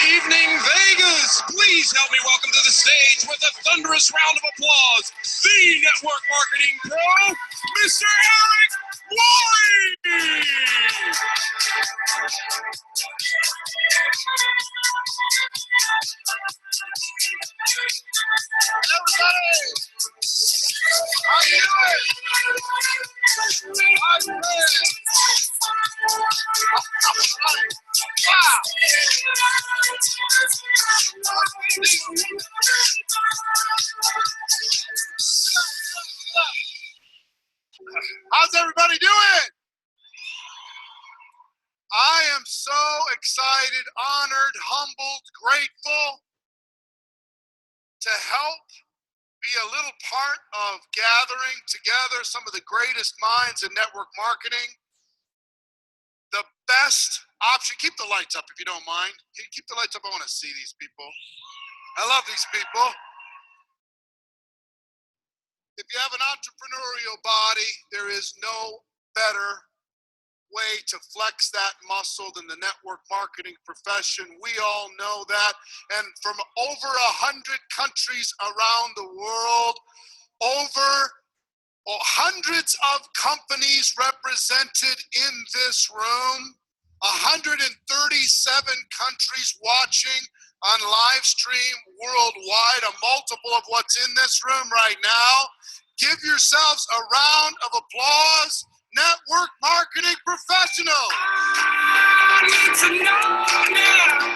evening, Vegas. Please help me welcome to the stage with a thunderous round of applause, the network marketing pro, Mr. Eric Worre. Everybody, how you doing? I'm good. Wow. How's everybody doing? I am so excited, honored, humbled, grateful to help be a little part of gathering together some of the greatest minds in network marketing. The best option, keep the lights up if you don't mind. Can you keep the lights up? I want to see these people. I love these people. If you have an entrepreneurial body, there is no better way to flex that muscle than the network marketing profession. We all know that. And from over 100 countries around the world, over hundreds of companies represented in this room, 137 countries watching on live stream worldwide, a multiple of what's in this room right now. Give yourselves a round of applause, network marketing professionals. I need to know now.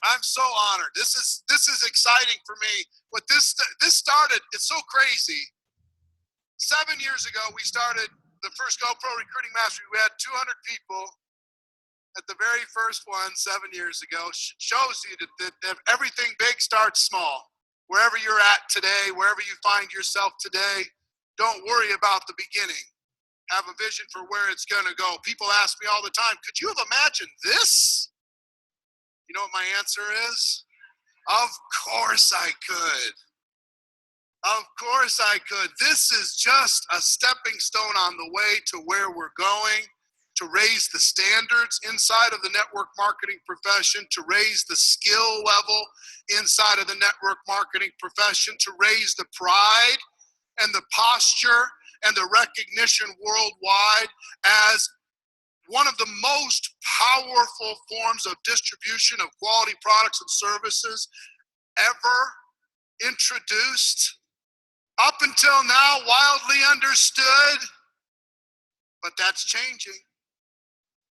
I'm so honored. This is exciting for me. But this started, it's so crazy. 7 years ago, we started the first GoPro Recruiting Mastery. We had 200 people at the very first one 7 years ago. Shows you that everything big starts small. Wherever you're at today, wherever you find yourself today, don't worry about the beginning. Have a vision for where it's going to go. People ask me all the time, could you have imagined this? You know what my answer is? Of course I could. Of course I could. This is just a stepping stone on the way to where we're going, to raise the standards inside of the network marketing profession, to raise the skill level inside of the network marketing profession, to raise the pride and the posture and the recognition worldwide as one of the most powerful forms of distribution of quality products and services ever introduced. Up until now, wildly understood, but that's changing.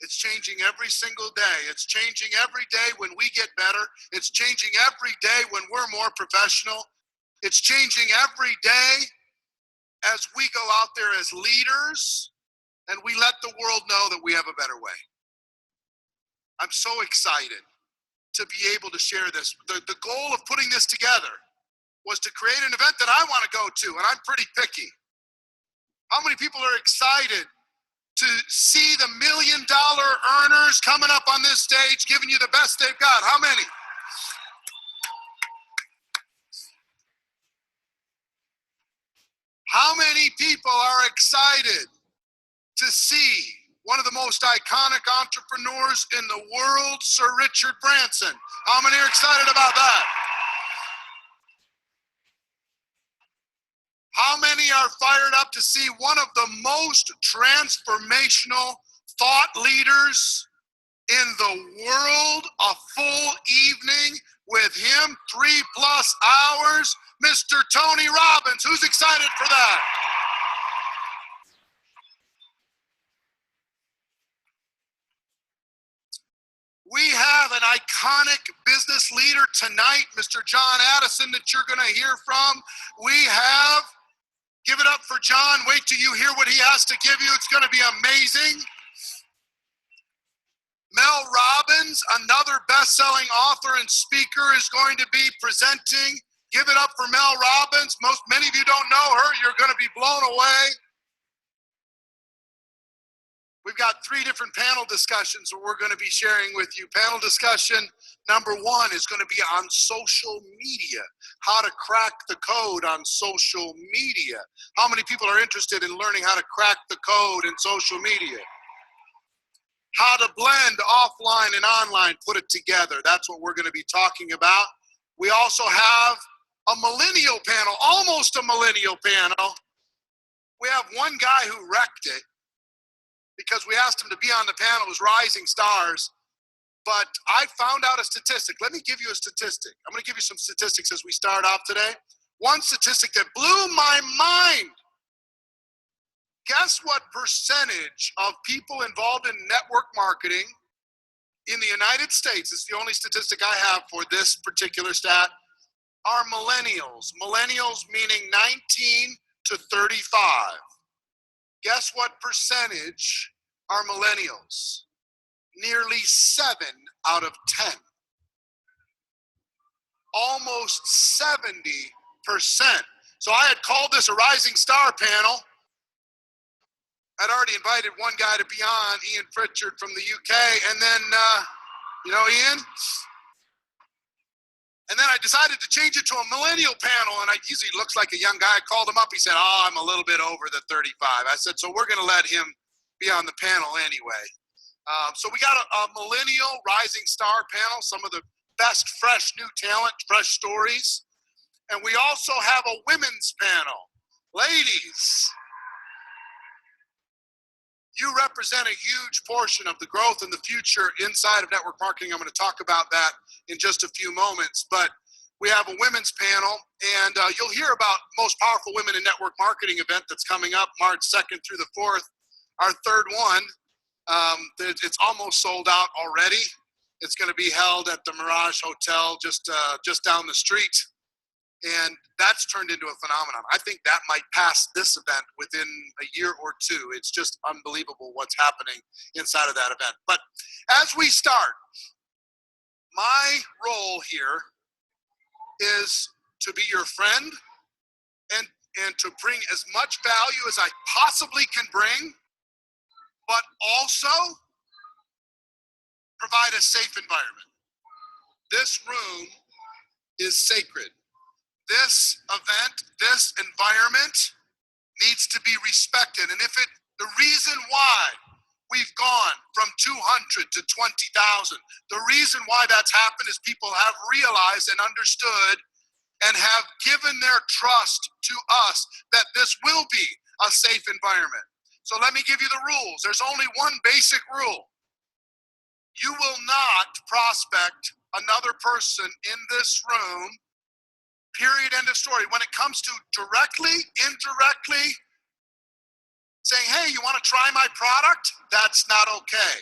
It's changing every single day. It's changing every day when we get better. It's changing every day when we're more professional. It's changing every day as we go out there as leaders and we let the world know that we have a better way. I'm so excited to be able to share this. The goal of putting this together was to create an event that I want to go to, and I'm pretty picky. How many people are excited to see the $1 million earners coming up on this stage, giving you the best they've got? How many? How many people are excited to see one of the most iconic entrepreneurs in the world, Sir Richard Branson? How many are excited about that? How many are fired up to see one of the most transformational thought leaders in the world, a full evening with him, 3+ hours, Mr. Tony Robbins? Who's excited for that? We have an iconic business leader tonight, Mr. John Addison, that you're going to hear from. We have, give it up for John. Wait till you hear what he has to give you. It's going to be amazing. Mel Robbins, another best-selling author and speaker, is going to be presenting. Give it up for Mel Robbins. Many of you don't know her. You're going to be blown away. We've got 3 different panel discussions that we're going to be sharing with you. Panel discussion number 1 is going to be on social media, how to crack the code on social media. How many people are interested in learning how to crack the code in social media? how to blend offline and online, put it together. That's what we're going to be talking about. We also have a millennial panel, almost a millennial panel. We have one guy who wrecked it because we asked him to be on the panel. It was Rising Stars. But I found out a statistic. Let me give you a statistic. I'm going to give you some statistics as we start off today. One statistic that blew my mind. Guess what percentage of people involved in network marketing in the United States, it's the only statistic I have for this particular stat, are millennials. Millennials meaning 19 to 35. Guess what percentage are millennials? Nearly 7 out of 10. Almost 70%. So I had called this a Rising Star panel. I'd already invited one guy to be on, Ian Pritchard from the UK, and then, you know Ian? And then I decided to change it to a millennial panel, and he looks like a young guy. I called him up. He said, oh, I'm a little bit over the 35. I said, so we're going to let him be on the panel anyway. So we got a millennial Rising Star panel, some of the best fresh new talent, fresh stories. And we also have a women's panel. Ladies, you represent a huge portion of the growth and the future inside of network marketing. I'm going to talk about that in just a few moments. But we have a women's panel, and you'll hear about Most Powerful Women in Network Marketing event that's coming up March 2nd through the 4th. Our third one, it's almost sold out already. It's going to be held at the Mirage Hotel just down the street. And that's turned into a phenomenon. I think that might pass this event within a year or two. It's just unbelievable what's happening inside of that event. But as we start, my role here is to be your friend and to bring as much value as I possibly can bring, but also provide a safe environment. This room is sacred. This event, this environment needs to be respected. And the reason why we've gone from 200 to 20,000, the reason why that's happened is people have realized and understood and have given their trust to us that this will be a safe environment. So let me give you the rules. There's only one basic rule. You will not prospect another person in this room. Period, end of story. When it comes to directly, indirectly saying, hey, you want to try my product? That's not okay.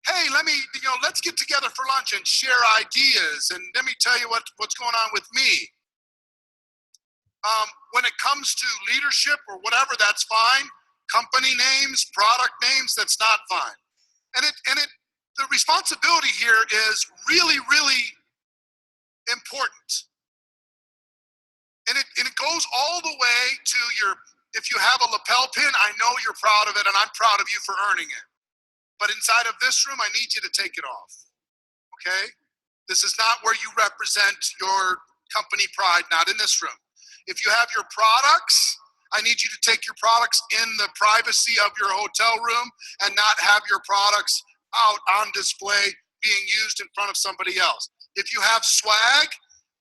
Hey, let's get together for lunch and share ideas, and let me tell you what's going on with me. When it comes to leadership or whatever, that's fine. Company names, product names, that's not fine. And the responsibility here is really, really important. And it goes all the way to if you have a lapel pin, I know you're proud of it and I'm proud of you for earning it. But inside of this room, I need you to take it off. Okay? This is not where you represent your company pride, not in this room. If you have your products, I need you to take your products in the privacy of your hotel room and not have your products out on display being used in front of somebody else. If you have swag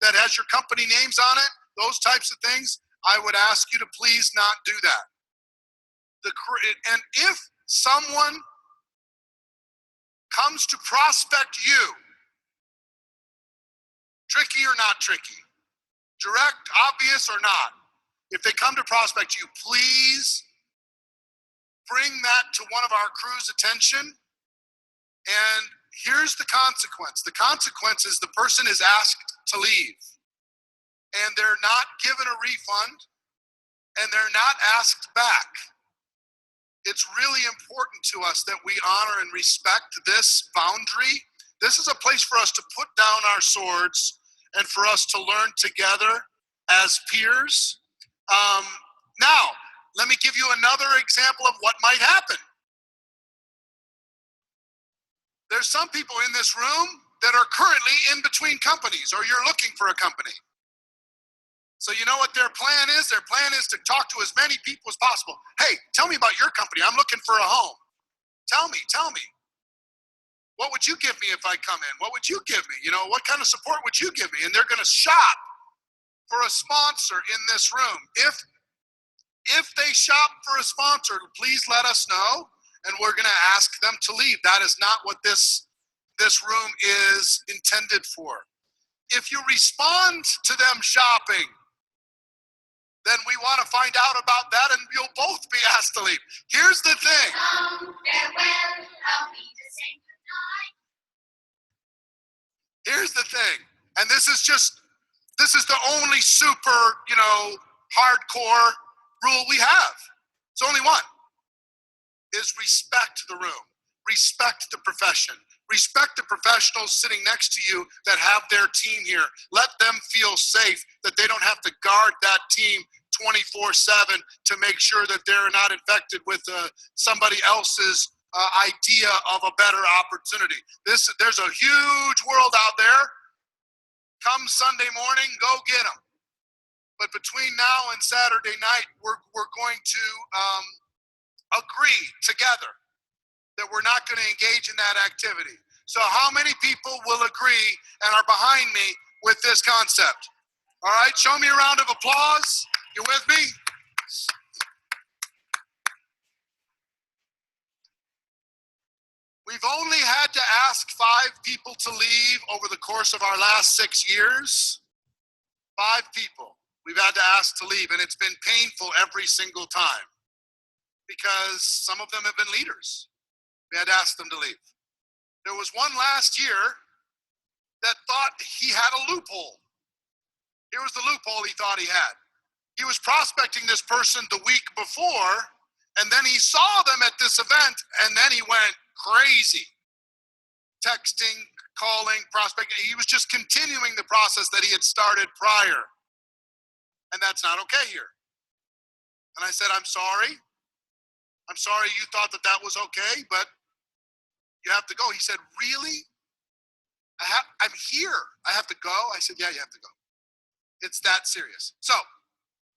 that has your company names on it, those types of things, I would ask you to please not do that. And if someone comes to prospect you, tricky or not tricky, direct, obvious or not, if they come to prospect you, please bring that to one of our crew's attention. And here's the consequence. The consequence is the person is asked to leave. And they're not given a refund. And they're not asked back. It's really important to us that we honor and respect this boundary. This is a place for us to put down our swords and for us to learn together as peers. Now, let me give you another example of what might happen. There's some people in this room that are currently in between companies, or you're looking for a company. So you know what their plan is? Their plan is to talk to as many people as possible. Hey, tell me about your company. I'm looking for a home. Tell me. What would you give me if I come in? What would you give me? You know, what kind of support would you give me? And they're going to shop for a sponsor in this room. If they shop for a sponsor, please let us know, and we're going to ask them to leave. That is not what this room is intended for. If you respond to them shopping, then we want to find out about that, and you'll both be asked to leave. Here's the thing. Here's the thing, and this is the only super, hardcore rule we have. It's only one, is respect the room, respect the profession, respect the professionals sitting next to you that have their team here. Let them feel safe, that they don't have to guard that team 24/7 to make sure that they're not infected with somebody else's idea of a better opportunity. There's a huge world out there. Come Sunday morning, go get them. But between now and Saturday night, we're going to agree together that we're not going to engage in that activity. So how many people will agree and are behind me with this concept? All right, show me a round of applause. You with me? We've only had to ask 5 people to leave over the course of our last 6 years. 5 people we've had to ask to leave, and it's been painful every single time because some of them have been leaders. We had to ask them to leave. There was one last year that thought he had a loophole. Here was the loophole he thought he had. He was prospecting this person the week before, and then he saw them at this event, and then he went crazy. Texting, calling, prospecting. He was just continuing the process that he had started prior. And that's not okay here. And I said, I'm sorry. I'm sorry you thought that was okay, but you have to go. He said, really? I'm here. I have to go? I said, yeah, you have to go. It's that serious. So,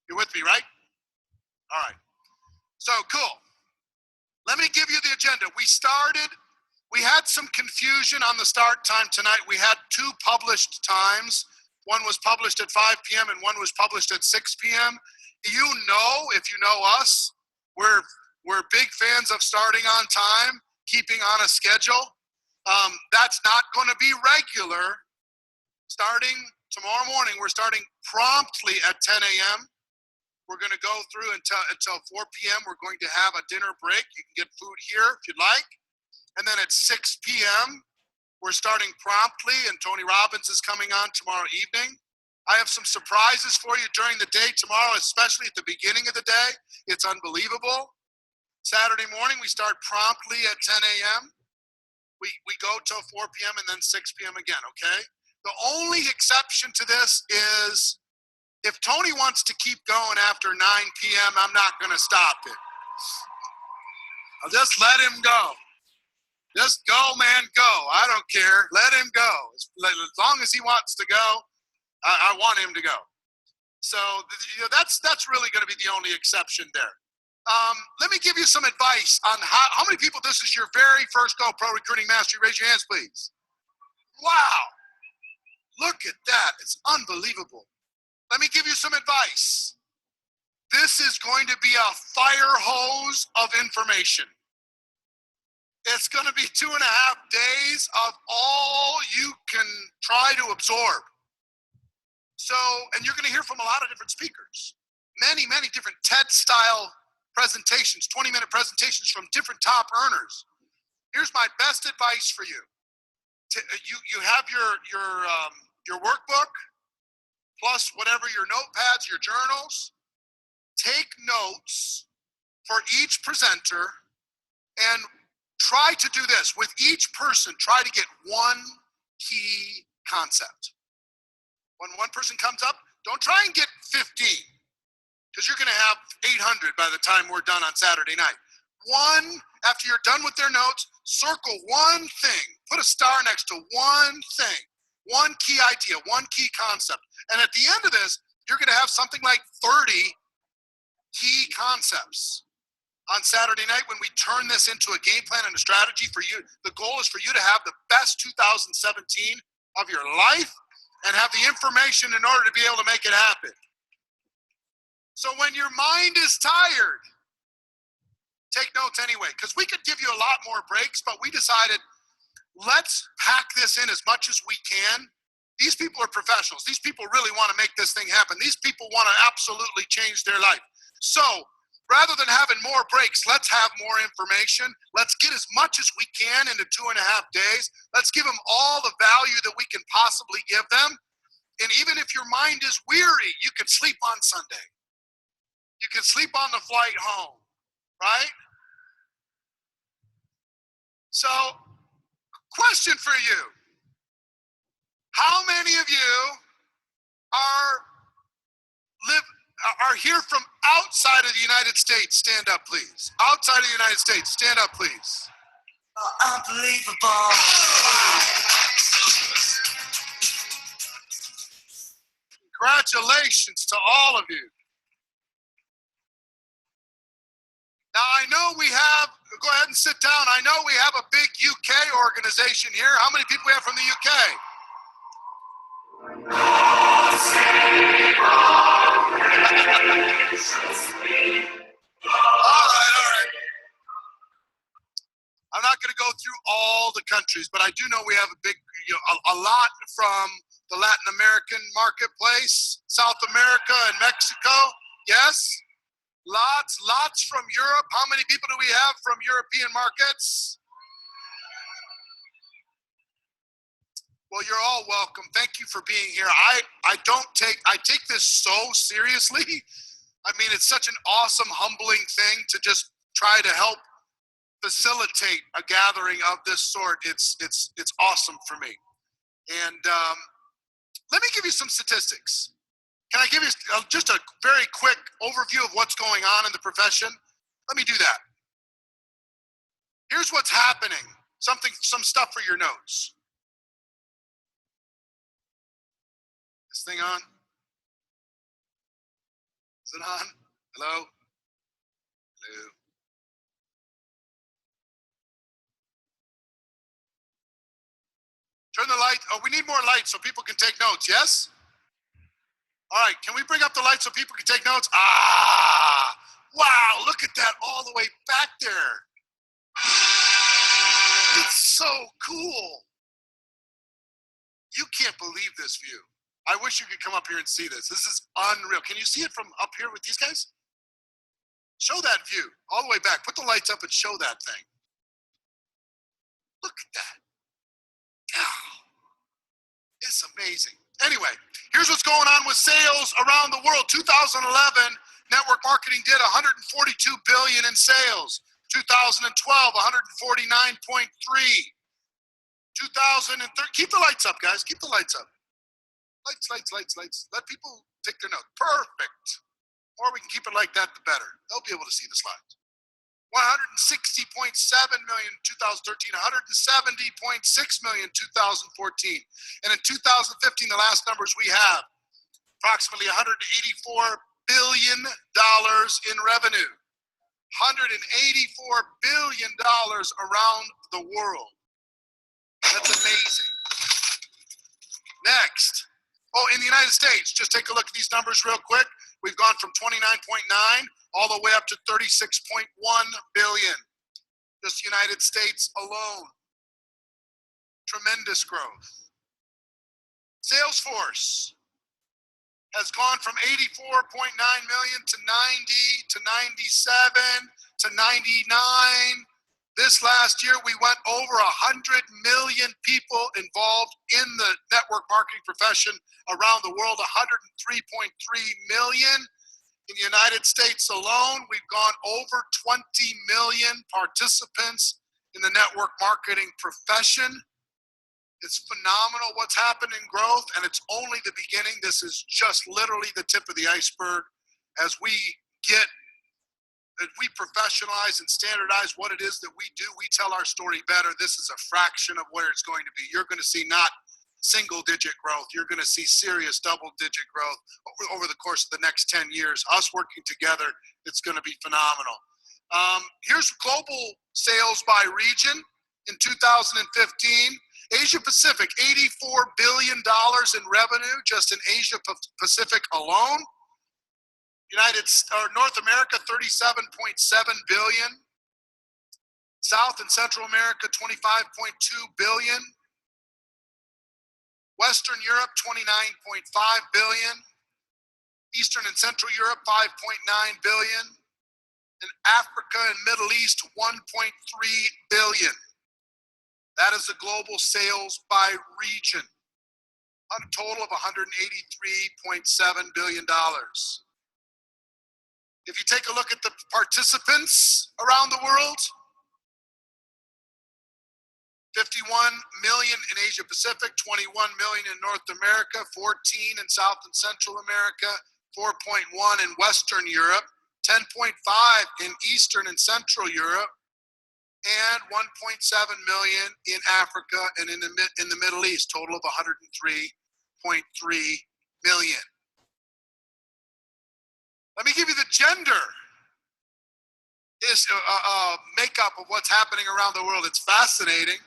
you're with me, right? All right. So, cool. Let me give you the agenda. We had some confusion on the start time tonight. We had 2 published times. One was published at 5 p.m. and one was published at 6 p.m. You know, if you know us, we're big fans of starting on time, keeping on a schedule. That's not going to be regular. Starting tomorrow morning, we're starting promptly at 10 a.m. We're going to go through until 4 p.m. We're going to have a dinner break. You can get food here if you'd like. And then at 6 p.m., we're starting promptly, and Tony Robbins is coming on tomorrow evening. I have some surprises for you during the day tomorrow, especially at the beginning of the day. It's unbelievable. Saturday morning, we start promptly at 10 a.m. We go till 4 p.m. and then 6 p.m. again, okay? The only exception to this is if Tony wants to keep going after 9 p.m., I'm not going to stop it. I'll just let him go. Just go, man, go. I don't care. Let him go. As long as he wants to go, I want him to go. So that's really going to be the only exception there. Let me give you some advice on how many people this is your very first Go Pro Recruiting Mastery. Raise your hands, please. Wow. Look at that. It's unbelievable. Let me give you some advice. This is going to be a fire hose of information. It's going to be 2.5 days of all you can try to absorb. So, and you're going to hear from a lot of different speakers. Many, many different TED-style presentations, 20-minute presentations from different top earners. Here's my best advice for you. You have your workbook, plus whatever your notepads, your journals. Take notes for each presenter and try to do this. With each person, try to get one key concept. When one person comes up, don't try and get 15, because you're going to have 800 by the time we're done on Saturday night. After you're done with their notes, circle one thing. Put a star next to one thing, one key idea, one key concept. And at the end of this, you're going to have something like 30 key concepts. on Saturday night when we turn this into a game plan and a strategy for you. The goal is for you to have the best 2017 of your life and have the information in order to be able to make it happen. So when your mind is tired, take notes anyway, because we could give you a lot more breaks, but we decided let's pack this in as much as we can. These people are professionals. These people really want to make this thing happen. These people want to absolutely change their life. So rather than having more breaks, let's have more information. Let's get as much as we can into 2.5 days. Let's give them all the value that we can possibly give them. And even if your mind is weary, you can sleep on Sunday. You can sleep on the flight home, right? So, question for you. How many of you are here from outside of the United States? Stand up, please. Outside of the United States, stand up, please. Unbelievable. Congratulations to all of you. Now, I know we have, go ahead and sit down. I know we have a big UK organization here. How many people we have from the UK? All right. I'm not going to go through all the countries, but I do know we have a big, a lot from the Latin American marketplace, South America and Mexico. Yes? Lots from Europe. How many people do we have from European markets? Well, you're all welcome. Thank you for being here. I take this so seriously. I mean, it's such an awesome, humbling thing to just try to help facilitate a gathering of this sort. It's awesome for me. And let me give you some statistics. Can I give you just a very quick overview of what's going on in the profession? Let me do that. Here's what's happening. Some stuff for your notes. This thing on? Is it on? Hello? Hello? Turn the light. Oh, we need more light so people can take notes, yes? All right, can we bring up the light so people can take notes? Ah, wow, look at that all the way back there. It's so cool. You can't believe this view. I wish you could come up here and see this. This is unreal. Can you see it from up here with these guys? Show that view all the way back. Put the lights up and show that thing. Look at that. It's amazing. Anyway, here's what's going on with sales around the world. 2011, network marketing did 142 billion in sales. 2012, 149.3. 2013, keep the lights up, guys. Keep the lights up. Lights. Let people take their notes. Perfect. Or we can keep it like that, the better. They'll be able to see the slides. 160.7 million in 2013, 170.6 million in 2014. And in 2015, the last numbers we have, approximately $184 billion in revenue. $184 billion around the world. That's amazing. Next. Oh, in the United States, just take a look at these numbers real quick. We've gone from 29.9 all the way up to 36.1 billion. Just the United States alone. Tremendous growth. Salesforce has gone from 84.9 million to 90 to 97 to 99. This last year, we went over 100 million people involved in the network marketing profession around the world, 103.3 million. In the United States alone, we've gone over 20 million participants in the network marketing profession. It's phenomenal what's happened in growth, and it's only the beginning. This is just literally the tip of the iceberg. As we professionalize and standardize what it is that we do, we tell our story better. This is a fraction of where it's going to be. You're going to see not single-digit growth. You're going to see serious double-digit growth over the course of the next 10 years. Us working together, it's going to be phenomenal. Here's global sales by region in 2015. Asia Pacific, $84 billion in revenue just in Asia Pacific alone. North America, $37.7 billion. South and Central America, $25.2 billion. Western Europe, $29.5 billion. Eastern and Central Europe, $5.9 billion. And Africa and Middle East, $1.3 billion. That is the global sales by region, on a total of $183.7 billion. If you take a look at the participants around the world, 51 million in Asia Pacific, 21 million in North America, 14 in South and Central America, 4.1 in Western Europe, 10.5 in Eastern and Central Europe, and 1.7 million in Africa and in the Middle East, total of 103.3 million. Let me give you the gender makeup of what's happening around the world. It's fascinating.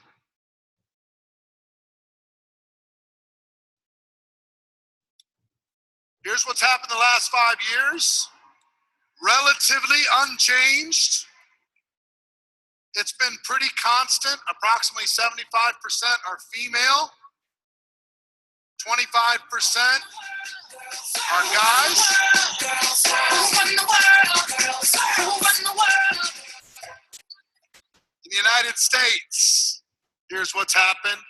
Here's what's happened the last 5 years. Relatively unchanged. It's been pretty constant. Approximately 75% are female. 25% are guys. In the United States, here's what's happened.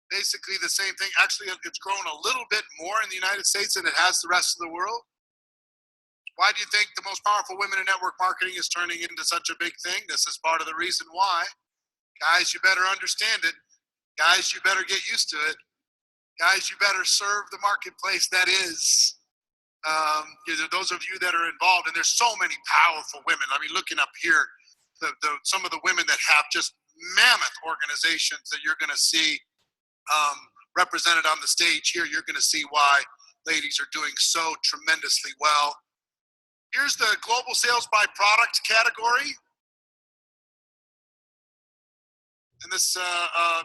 Basically the same thing. Actually, it's grown a little bit more in the United States than it has the rest of the world. Why do you think the most powerful women in network marketing is turning into such a big thing? This is part of the reason why. Guys, you better understand it. Guys, you better get used to it. Guys, you better serve the marketplace that is. Those of you that are involved, and there's so many powerful women. I mean, looking up here, some of the women that have just mammoth organizations that you're going to see represented on the stage here, you're going to see why ladies are doing so tremendously well. Here's the global sales by product category. And this,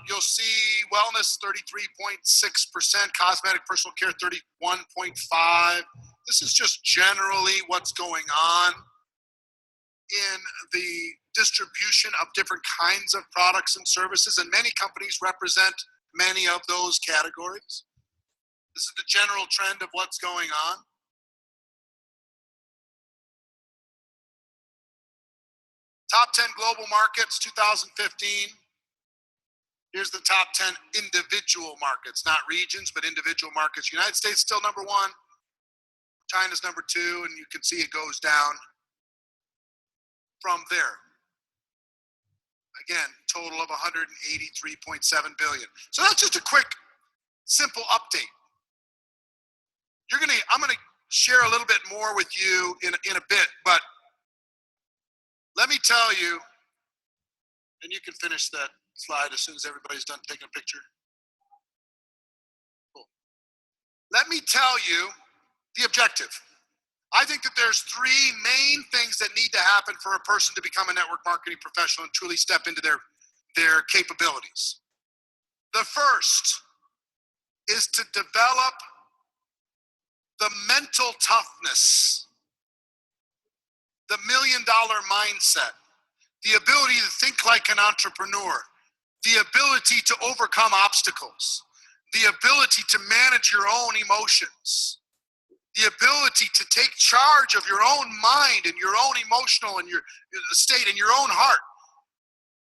you'll see wellness, 33.6%, cosmetic personal care, 31.5%. This is just generally what's going on in the distribution of different kinds of products and services, and many companies represent many of those categories. This is the general trend of what's going on. Top 10 global markets, 2015. Here's the top 10 individual markets, not regions, but individual markets. United States still number 1. China's number 2, and you can see it goes down from there. Again, total of 183.7 billion. So that's just a quick, simple update. I'm gonna share a little bit more with you in a bit, but let me tell you, and you can finish that slide as soon as everybody's done taking a picture. Cool. Let me tell you the objective. I think that there's 3 main things that need to happen for a person to become a network marketing professional and truly step into their capabilities. The first is to develop the mental toughness, the $1 million mindset, the ability to think like an entrepreneur, the ability to overcome obstacles, the ability to manage your own emotions, the ability to take charge of your own mind and your own emotional and your state and your own heart.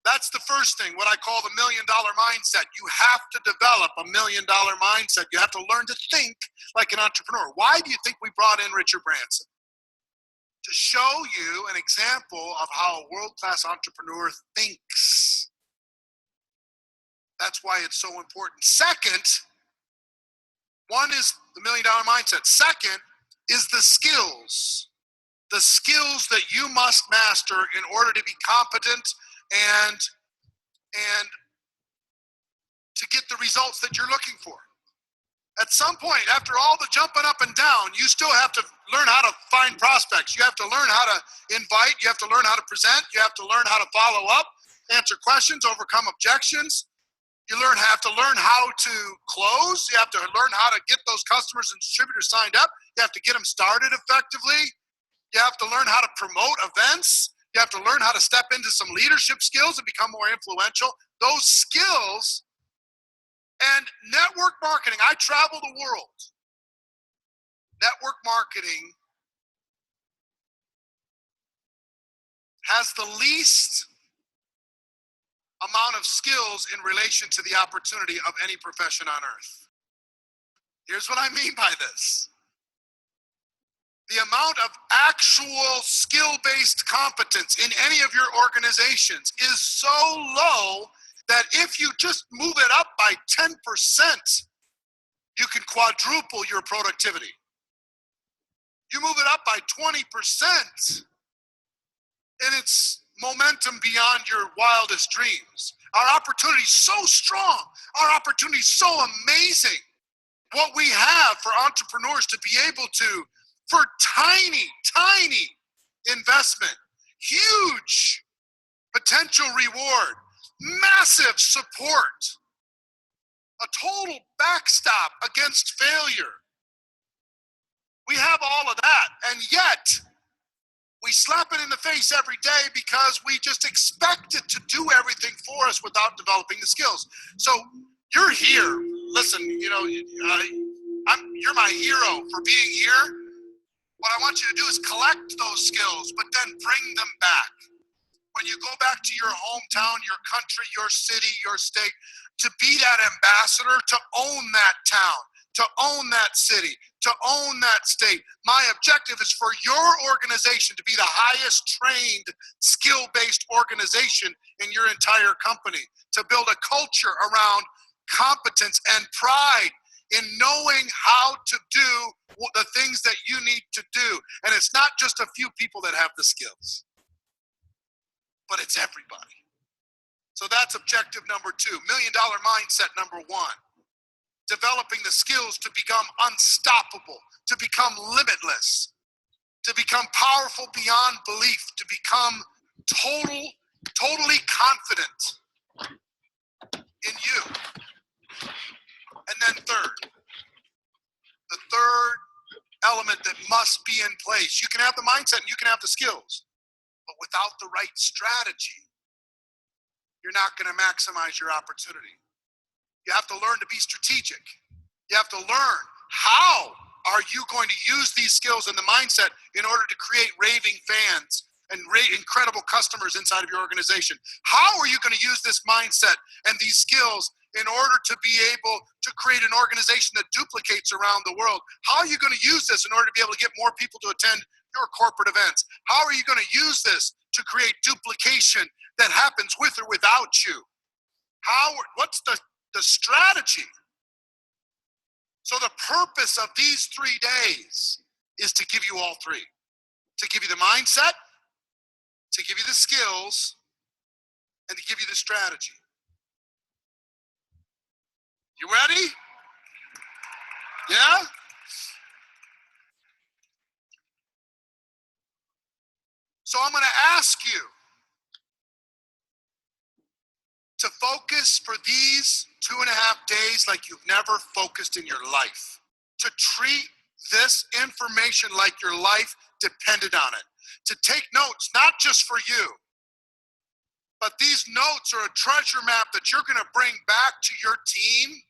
That's the first thing, what I call the $1 million mindset. You have to develop a $1 million mindset. You have to learn to think like an entrepreneur. Why do you think we brought in Richard Branson? To show you an example of how a world-class entrepreneur thinks. That's why it's so important. Second, one is the $1 million mindset. Second is the skills that you must master in order to be competent and to get the results that you're looking for. At some point, after all the jumping up and down, you still have to learn how to find prospects. You have to learn how to invite. You have to learn how to present. You have to learn how to follow up, answer questions, overcome objections. You have to learn how to close. You have to learn how to get those customers and distributors signed up. You have to get them started effectively. You have to learn how to promote events. You have to learn how to step into some leadership skills and become more influential. Those skills and network marketing. I travel the world. Network marketing has the least amount of skills in relation to the opportunity of any profession on earth. Here's what I mean by this. The amount of actual skill-based competence in any of your organizations is so low that if you just move it up by 10%, you can quadruple your productivity. You move it up by 20%, and it's momentum beyond your wildest dreams. Our opportunity is so strong. Our opportunity is so amazing. What we have for entrepreneurs to be able to, for tiny investment, huge potential reward, massive support, a total backstop against failure. We have all of that, and yet we slap it in the face every day because we just expect it to do everything for us without developing the skills. So you're here. Listen, you're my hero for being here. What I want you to do is collect those skills, but then bring them back. When you go back to your hometown, your country, your city, your state, to be that ambassador, to own that town, to own that city, to own that state. My objective is for your organization to be the highest trained, skill-based organization in your entire company, to build a culture around competence and pride in knowing how to do the things that you need to do. And it's not just a few people that have the skills, but it's everybody. So that's objective number 2. $1 million mindset number 1. Developing the skills to become unstoppable, to become limitless, to become powerful beyond belief, to become totally confident in you. And then the third element that must be in place. You can have the mindset and you can have the skills, but without the right strategy, you're not going to maximize your opportunity. You have to learn to be strategic. You have to learn how are you going to use these skills and the mindset in order to create raving fans and incredible customers inside of your organization. How are you going to use this mindset and these skills in order to be able to create an organization that duplicates around the world? How are you going to use this in order to be able to get more people to attend your corporate events? How are you going to use this to create duplication that happens with or without you? What's the strategy? So the purpose of these 3 days is to give you all 3. To give you the mindset, to give you the skills, and to give you the strategy. You ready? Yeah? So I'm going to ask you to focus for these 2.5 days like you've never focused in your life. To treat this information like your life depended on it. To take notes, not just for you, but these notes are a treasure map that you're going to bring back to your team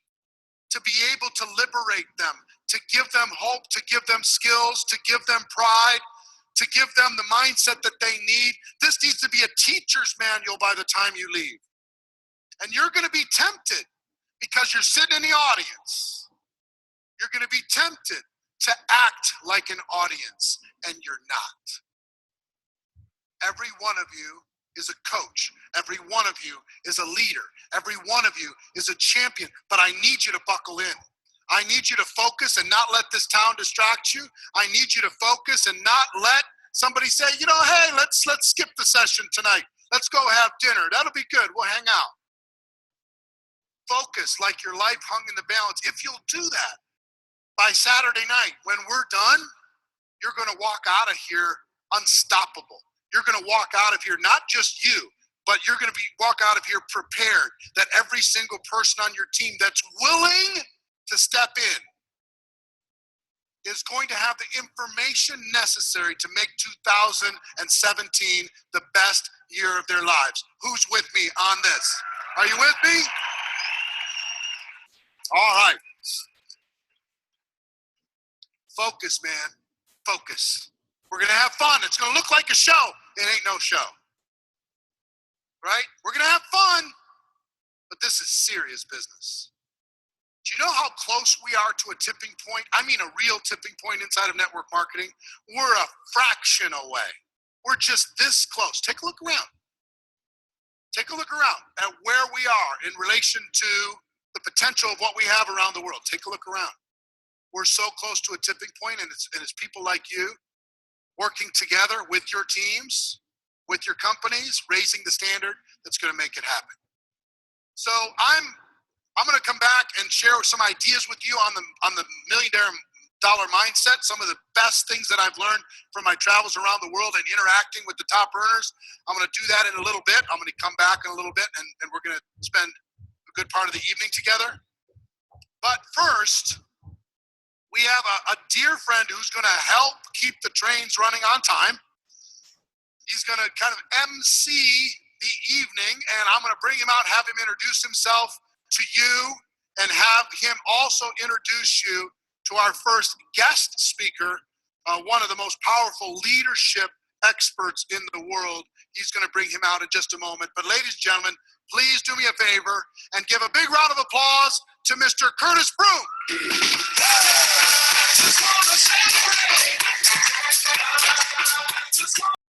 to be able to liberate them, to give them hope, to give them skills, to give them pride, to give them the mindset that they need. This needs to be a teacher's manual by the time you leave. And you're going to be tempted because you're sitting in the audience. You're going to be tempted to act like an audience, and you're not. Every one of you is a coach. Every one of you is a leader. Every one of you is a champion, but I need you to buckle in. I need you to focus and not let this town distract you. I need you to focus and not let somebody say, hey, let's skip the session tonight. Let's go have dinner. That'll be good. We'll hang out. Focus like your life hung in the balance. If you'll do that, by Saturday night, when we're done, you're going to walk out of here unstoppable. You're going to walk out of here, not just you, but you're going to walk out of here prepared that every single person on your team that's willing to step in is going to have the information necessary to make 2017 the best year of their lives. Who's with me on this? Are you with me? All right. Focus, man. Focus. We're going to have fun. It's going to look like a show. It ain't no show. Right? We're going to have fun, but this is serious business. Do you know how close we are to a tipping point? I mean a real tipping point inside of network marketing. We're a fraction away. We're just this close. Take a look around. Take a look around at where we are in relation to the potential of what we have around the world. Take a look around. We're so close to a tipping point, and it's people like you working together with your teams, with your companies, raising the standard that's going to make it happen. So I'm going to come back and share some ideas with you on the $1 million mindset, some of the best things that I've learned from my travels around the world and interacting with the top earners. I'm going to do that in a little bit. I'm going to come back in a little bit, and we're going to spend a good part of the evening together. But first, we have a dear friend who's going to help keep the trains running on time. He's going to kind of MC the evening, and I'm going to bring him out, have him introduce himself to you, and have him also introduce you to our first guest speaker, one of the most powerful leadership experts in the world. He's going to bring him out in just a moment. But ladies and gentlemen, please do me a favor and give a big round of applause to Mr. Curtis Broom. Just wanna celebrate.